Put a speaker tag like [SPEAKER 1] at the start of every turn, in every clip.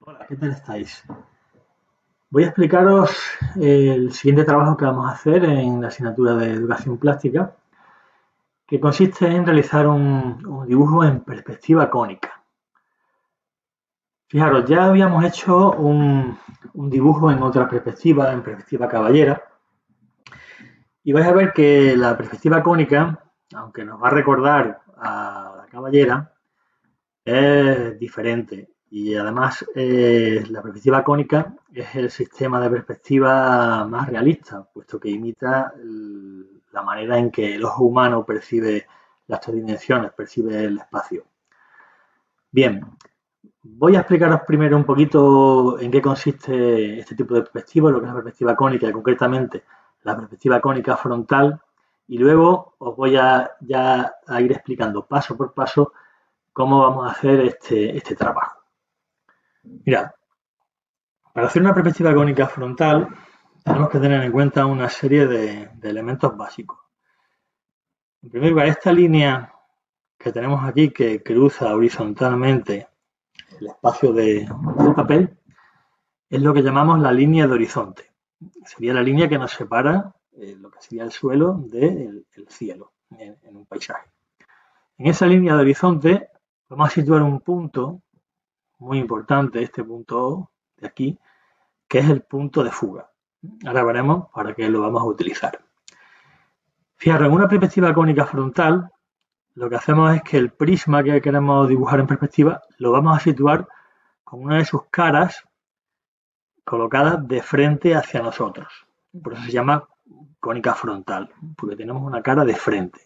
[SPEAKER 1] Hola, ¿qué tal estáis? Voy a explicaros el siguiente trabajo que vamos a hacer en la asignatura de Educación Plástica, que consiste en realizar un dibujo en perspectiva cónica. Fijaros, ya habíamos hecho un dibujo en otra perspectiva, en perspectiva caballera, y vais a ver que la perspectiva cónica, aunque nos va a recordar a la caballera, es diferente. Y además, la perspectiva cónica es el sistema de perspectiva más realista, puesto que imita la manera en que el ojo humano percibe las tres dimensiones, percibe el espacio. Bien, voy a explicaros primero un poquito en qué consiste este tipo de perspectiva, lo que es la perspectiva cónica y concretamente la perspectiva cónica frontal, y luego os voy a ir explicando paso por paso cómo vamos a hacer este trabajo. Mirad, para hacer una perspectiva cónica frontal tenemos que tener en cuenta una serie de elementos básicos. En primer lugar, esta línea que tenemos aquí que cruza horizontalmente el espacio del papel es lo que llamamos la línea de horizonte. Sería la línea que nos separa lo que sería el suelo del cielo en un paisaje. En esa línea de horizonte vamos a situar un punto muy importante, este punto O de aquí, que es el punto de fuga. Ahora veremos para qué lo vamos a utilizar. Fijaros, en una perspectiva cónica frontal, lo que hacemos es que el prisma que queremos dibujar en perspectiva lo vamos a situar con una de sus caras colocadas de frente hacia nosotros. Por eso se llama cónica frontal, porque tenemos una cara de frente.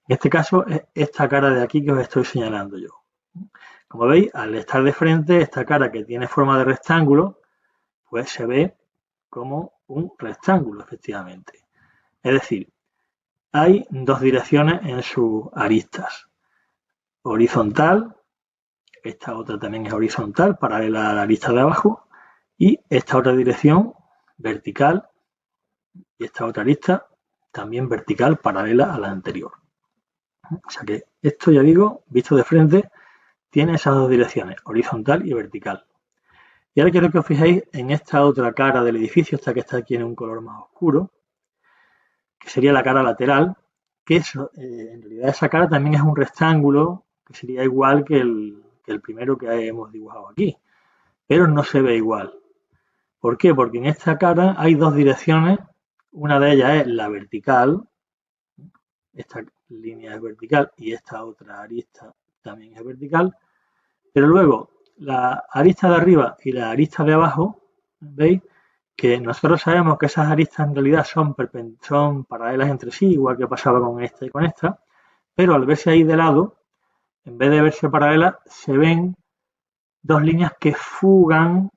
[SPEAKER 1] En este caso es esta cara de aquí que os estoy señalando yo. Como veis, al estar de frente, esta cara que tiene forma de rectángulo, pues se ve como un rectángulo, efectivamente. Es decir, hay dos direcciones en sus aristas. Horizontal, esta otra también es horizontal, paralela a la arista de abajo, y esta otra dirección vertical, y esta otra arista también vertical, paralela a la anterior. O sea que esto, ya digo, visto de frente, tiene esas dos direcciones, horizontal y vertical. Y ahora quiero que os fijéis en esta otra cara del edificio, esta que está aquí en un color más oscuro, que sería la cara lateral, que eso, en realidad esa cara también es un rectángulo, que sería igual que el primero que hemos dibujado aquí, pero no se ve igual. ¿Por qué? Porque en esta cara hay dos direcciones, una de ellas es la vertical, esta línea es vertical y esta otra arista también es vertical, pero luego la arista de arriba y la arista de abajo, ¿veis? Que nosotros sabemos que esas aristas en realidad son paralelas entre sí, igual que pasaba con esta y con esta, pero al verse ahí de lado, en vez de verse paralelas, se ven dos líneas que fugan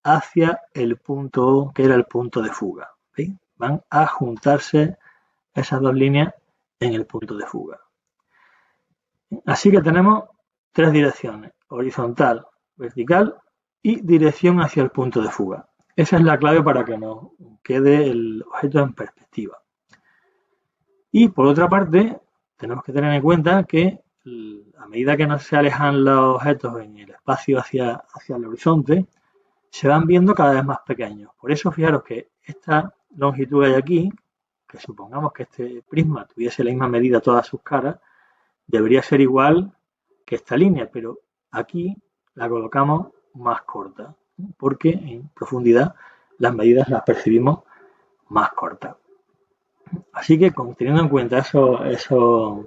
[SPEAKER 1] hacia el punto O, que era el punto de fuga. ¿Veis? Van a juntarse esas dos líneas en el punto de fuga. Así que tenemos tres direcciones, horizontal, vertical y dirección hacia el punto de fuga. Esa es la clave para que nos quede el objeto en perspectiva. Y por otra parte, tenemos que tener en cuenta que a medida que nos se alejan los objetos en el espacio hacia el horizonte, se van viendo cada vez más pequeños. Por eso, fijaros que esta longitud que hay aquí, que supongamos que este prisma tuviese la misma medida todas sus caras, debería ser igual que esta línea, pero aquí la colocamos más corta, porque en profundidad las medidas las percibimos más cortas. Así que teniendo en cuenta esos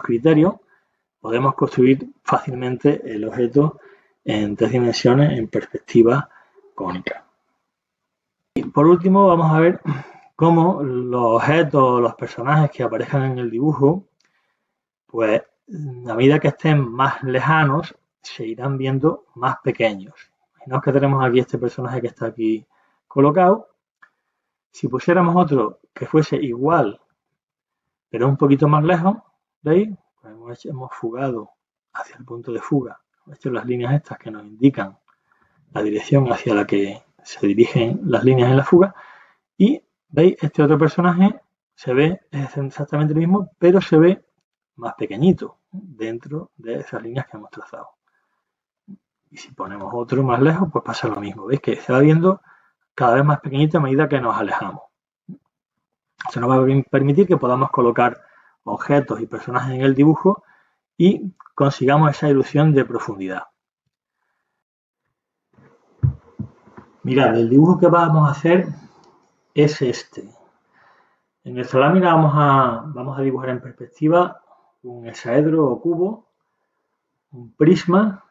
[SPEAKER 1] criterios, podemos construir fácilmente el objeto en tres dimensiones en perspectiva cónica. Y por último vamos a ver cómo los objetos, los personajes que aparezcan en el dibujo, pues a medida que estén más lejanos, se irán viendo más pequeños. Imaginaos que tenemos aquí este personaje que está aquí colocado. Si pusiéramos otro que fuese igual, pero un poquito más lejos, ¿veis? Pues hemos fugado hacia el punto de fuga. Estas son las líneas estas que nos indican la dirección hacia la que se dirigen las líneas en la fuga. Y, ¿veis? Este otro personaje se ve exactamente lo mismo, pero se ve más pequeñito dentro de esas líneas que hemos trazado. Y si ponemos otro más lejos, pues pasa lo mismo. ¿Veis que se va viendo cada vez más pequeñito a medida que nos alejamos? Eso nos va a permitir que podamos colocar objetos y personajes en el dibujo y consigamos esa ilusión de profundidad. Mirad, el dibujo que vamos a hacer es este. En nuestra lámina vamos a dibujar en perspectiva un hexaedro o cubo, un prisma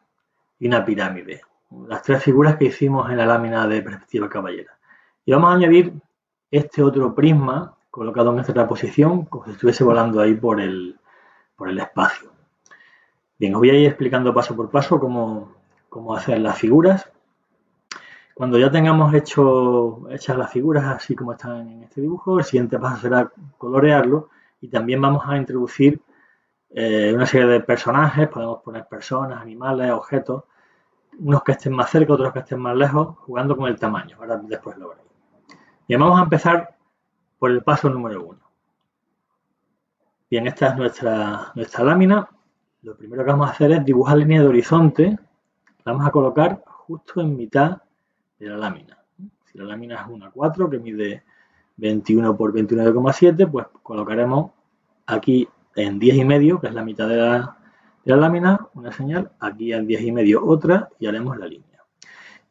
[SPEAKER 1] y una pirámide. Las tres figuras que hicimos en la lámina de perspectiva caballera. Y vamos a añadir este otro prisma colocado en esta posición, como si estuviese volando ahí por el espacio. Bien, os voy a ir explicando paso por paso cómo hacer las figuras. Cuando ya tengamos hechas las figuras así como están en este dibujo, el siguiente paso será colorearlo y también vamos a introducir una serie de personajes, podemos poner personas, animales, objetos, unos que estén más cerca, otros que estén más lejos, jugando con el tamaño. Ahora después lo veréis. Bien, vamos a empezar por el paso número 1. Bien, esta es nuestra lámina. Lo primero que vamos a hacer es dibujar línea de horizonte. La vamos a colocar justo en mitad de la lámina. Si la lámina es una 4 que mide 21 por 29,7, pues colocaremos aquí en 10,5, que es la mitad de la lámina, una señal, aquí en 10,5 otra y haremos la línea.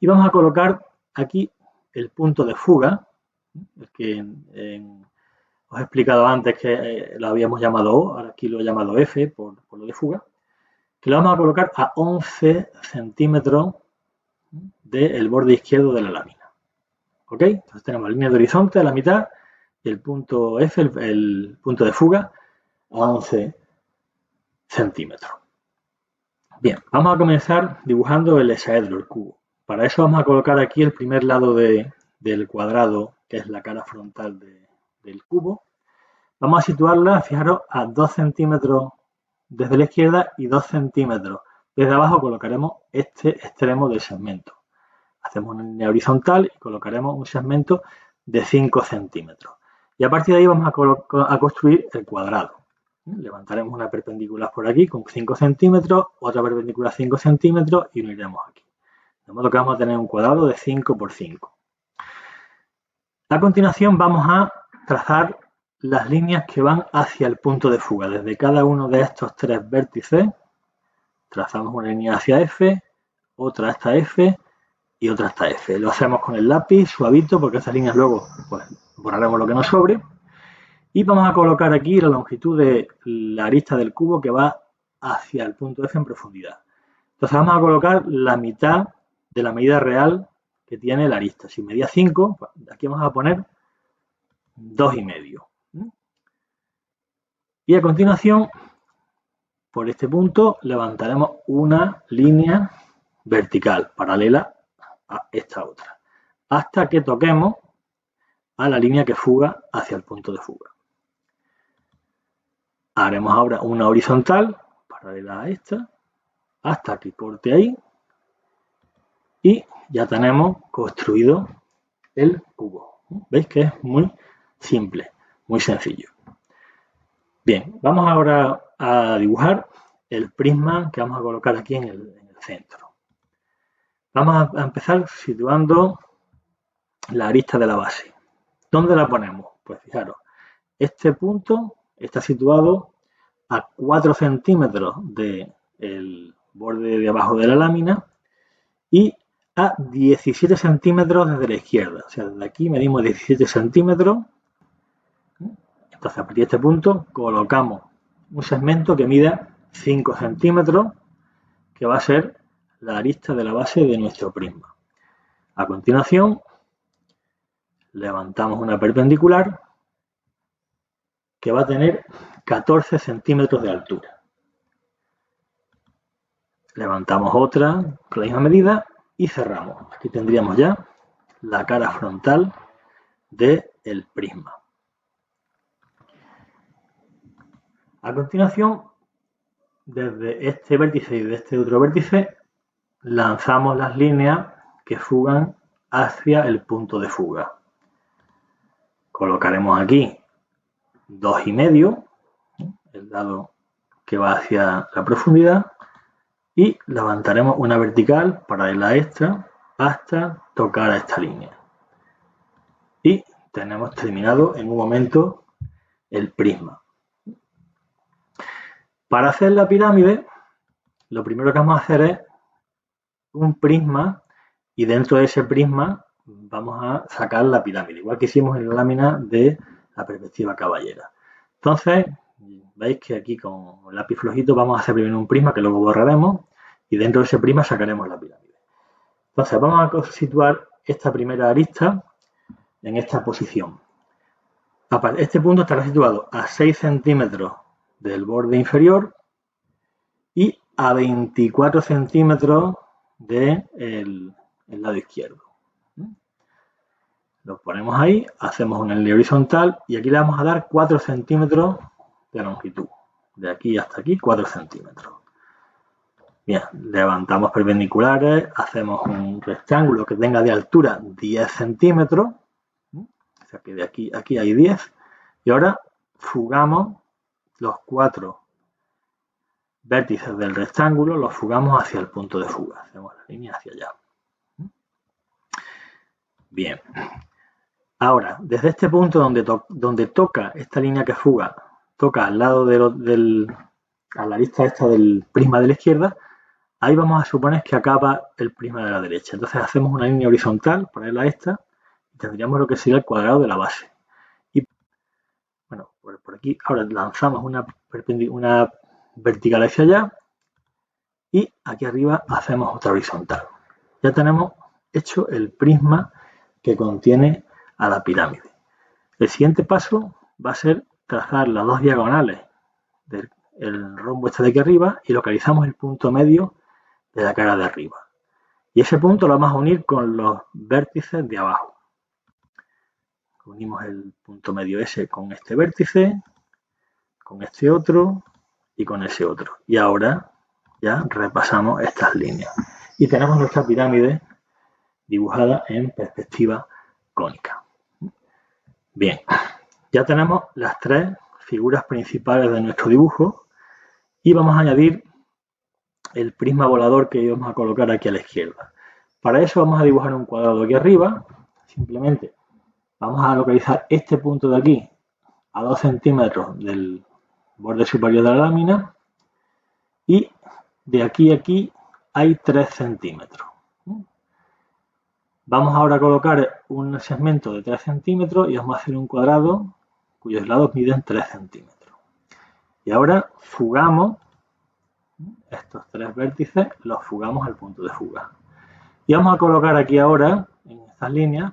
[SPEAKER 1] Y vamos a colocar aquí el punto de fuga, que os he explicado antes que lo habíamos llamado O, ahora aquí lo he llamado F por lo de fuga, que lo vamos a colocar a 11 centímetros del borde izquierdo de la lámina. ¿Ok? Entonces tenemos la línea de horizonte a la mitad y el punto F, el punto de fuga, a 11 centímetros. Bien, vamos a comenzar dibujando el hexaedro, el cubo. Para eso vamos a colocar aquí el primer lado del cuadrado, que es la cara frontal del cubo. Vamos a situarla, fijaros, a 2 centímetros desde la izquierda y 2 centímetros. Desde abajo colocaremos este extremo del segmento. Hacemos una línea horizontal y colocaremos un segmento de 5 centímetros. Y a partir de ahí vamos a construir el cuadrado. Levantaremos una perpendicular por aquí con 5 centímetros, otra perpendicular 5 centímetros y uniremos aquí. De modo que vamos a tener un cuadrado de 5 por 5. A continuación vamos a trazar las líneas que van hacia el punto de fuga. Desde cada uno de estos tres vértices trazamos una línea hacia F, otra hasta F y otra hasta F. Lo hacemos con el lápiz suavito porque esas líneas luego pues, borraremos lo que nos sobre. Y vamos a colocar aquí la longitud de la arista del cubo que va hacia el punto F en profundidad. Entonces vamos a colocar la mitad de la medida real que tiene la arista. Si medía 5, pues aquí vamos a poner 2,5. Y a continuación, por este punto, levantaremos una línea vertical paralela a esta otra, hasta que toquemos a la línea que fuga hacia el punto de fuga. Haremos ahora una horizontal paralela a esta, hasta que corte ahí y ya tenemos construido el cubo. ¿Veis que es muy simple, muy sencillo? Bien, vamos ahora a dibujar el prisma que vamos a colocar aquí en el centro. Vamos a empezar situando la arista de la base. ¿Dónde la ponemos? Pues fijaros, este punto está situado a 4 centímetros del borde de abajo de la lámina y a 17 centímetros desde la izquierda. O sea, desde aquí medimos 17 centímetros. Entonces, a partir de este punto colocamos un segmento que mida 5 centímetros, que va a ser la arista de la base de nuestro prisma. A continuación, levantamos una perpendicular que va a tener 14 centímetros de altura. Levantamos otra con la misma medida y cerramos. Aquí tendríamos ya la cara frontal del prisma. A continuación, desde este vértice y de este otro vértice, lanzamos las líneas que fugan hacia el punto de fuga. Colocaremos aquí 2,5, el lado que va hacia la profundidad, y levantaremos una vertical paralela a esta hasta tocar a esta línea. Y tenemos terminado en un momento el prisma. Para hacer la pirámide, lo primero que vamos a hacer es un prisma y dentro de ese prisma vamos a sacar la pirámide, igual que hicimos en la lámina de la perspectiva caballera. Entonces, veis que aquí con el lápiz flojito vamos a hacer primero un prisma que luego borraremos y dentro de ese prisma sacaremos la pirámide. Entonces, vamos a situar esta primera arista en esta posición. Este punto estará situado a 6 centímetros del borde inferior y a 24 centímetros del lado izquierdo. Lo ponemos ahí, hacemos una línea horizontal y aquí le vamos a dar 4 centímetros de longitud. De aquí hasta aquí, 4 centímetros. Bien, levantamos perpendiculares, hacemos un rectángulo que tenga de altura 10 centímetros. O sea que de aquí a aquí hay 10. Y ahora fugamos los 4 vértices del rectángulo, los fugamos hacia el punto de fuga. Hacemos la línea hacia allá. Bien. Ahora, desde este punto donde toca esta línea que fuga, toca al lado a la vista esta del prisma de la izquierda, ahí vamos a suponer que acaba el prisma de la derecha. Entonces hacemos una línea horizontal, ponerla a esta, y tendríamos lo que sería el cuadrado de la base. Y bueno, por aquí ahora lanzamos una vertical hacia allá y aquí arriba hacemos otra horizontal. Ya tenemos hecho el prisma que contiene a la pirámide. El siguiente paso va a ser trazar las dos diagonales del rombo este de aquí arriba y localizamos el punto medio de la cara de arriba. Y ese punto lo vamos a unir con los vértices de abajo. Unimos el punto medio ese con este vértice, con este otro y con ese otro. Y ahora ya repasamos estas líneas. Y tenemos nuestra pirámide dibujada en perspectiva cónica. Bien, ya tenemos las 3 figuras principales de nuestro dibujo y vamos a añadir el prisma volador que vamos a colocar aquí a la izquierda. Para eso vamos a dibujar un cuadrado aquí arriba. Simplemente vamos a localizar este punto de aquí a 2 centímetros del borde superior de la lámina y de aquí a aquí hay 3 centímetros. Vamos ahora a colocar un segmento de 3 centímetros y vamos a hacer un cuadrado cuyos lados miden 3 centímetros. Y ahora fugamos estos 3 vértices, los fugamos al punto de fuga. Y vamos a colocar aquí ahora, en estas líneas,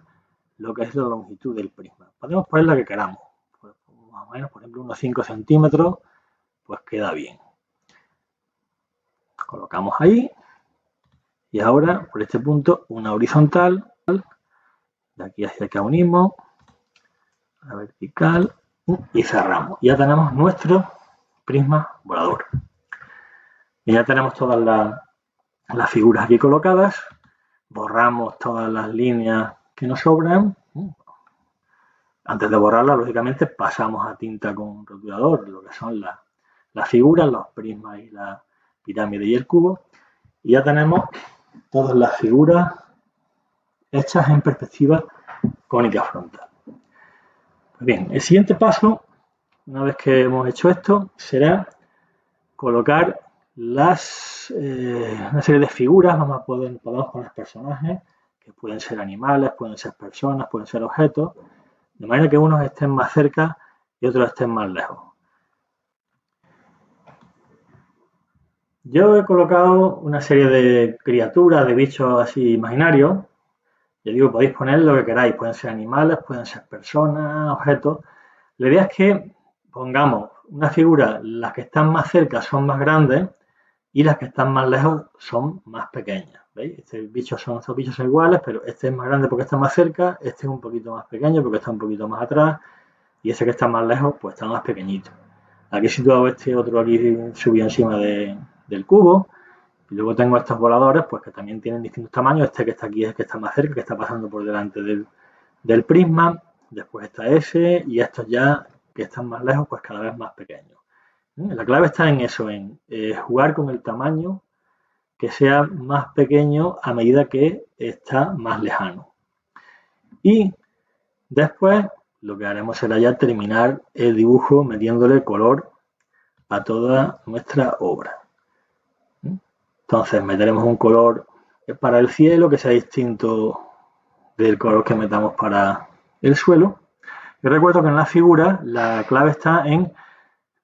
[SPEAKER 1] lo que es la longitud del prisma. Podemos poner la que queramos. Pues más o menos, por ejemplo, unos 5 centímetros, pues queda bien. Colocamos ahí. Y ahora, por este punto, una horizontal. De aquí hacia acá unimos. La vertical. Y cerramos. Ya tenemos nuestro prisma volador. Y ya tenemos todas las figuras aquí colocadas. Borramos todas las líneas que nos sobran. Antes de borrarlas, lógicamente, pasamos a tinta con rotulador, lo que son las figuras, los prismas y la pirámide y el cubo. Y ya tenemos todas las figuras hechas en perspectiva cónica frontal. Pues bien, el siguiente paso, una vez que hemos hecho esto, será colocar una serie de figuras. Podemos poner personajes, que pueden ser animales, pueden ser personas, pueden ser objetos, de manera que unos estén más cerca y otros estén más lejos. Yo he colocado una serie de criaturas, de bichos así imaginarios. Ya digo, podéis poner lo que queráis, pueden ser animales, pueden ser personas, objetos. La idea es que pongamos una figura, las que están más cerca son más grandes y las que están más lejos son más pequeñas. ¿Veis? Estos bichos son iguales, pero este es más grande porque está más cerca, este es un poquito más pequeño porque está un poquito más atrás y ese que está más lejos pues está más pequeñito. Aquí he situado este otro aquí subido encima del cubo y luego tengo estos voladores pues que también tienen distintos tamaños. Este que está aquí es el que está más cerca, que está pasando por delante del prisma. Después está ese y estos ya que están más lejos pues cada vez más pequeños. La clave está en eso, en jugar con el tamaño que sea más pequeño a medida que está más lejano. Y después lo que haremos será ya terminar el dibujo metiéndole color a toda nuestra obra. Entonces meteremos un color para el cielo que sea distinto del color que metamos para el suelo. Y recuerdo que en la figura la clave está en,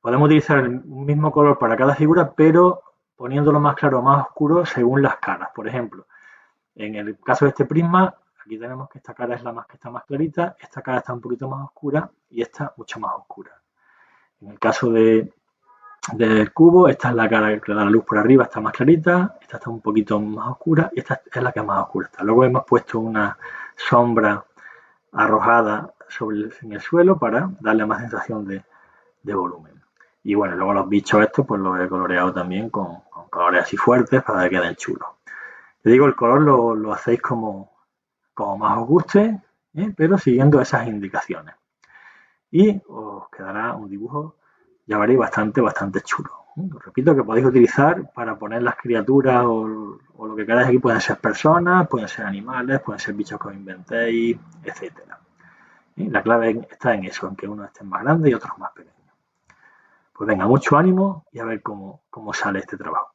[SPEAKER 1] podemos utilizar el mismo color para cada figura, pero poniéndolo más claro o más oscuro según las caras. Por ejemplo, en el caso de este prisma, aquí tenemos que esta cara es la que está más clarita, esta cara está un poquito más oscura y esta mucho más oscura. En el caso del cubo, esta es la cara que da la luz por arriba, está más clarita, esta está un poquito más oscura y esta es la que más oscura está. Luego hemos puesto una sombra arrojada en el suelo para darle más sensación de volumen. Y bueno, luego los bichos estos pues los he coloreado también con colores así fuertes para que queden chulos. Te digo, el color lo hacéis como más os guste, pero siguiendo esas indicaciones. Y os quedará un dibujo, ya veréis, bastante chulo. Os repito que podéis utilizar para poner las criaturas o lo que queráis aquí. Pueden ser personas, pueden ser animales, pueden ser bichos que os inventéis, etcétera. La clave está en eso, en que unos estén más grandes y otros más pequeños. Pues venga, mucho ánimo y a ver cómo sale este trabajo.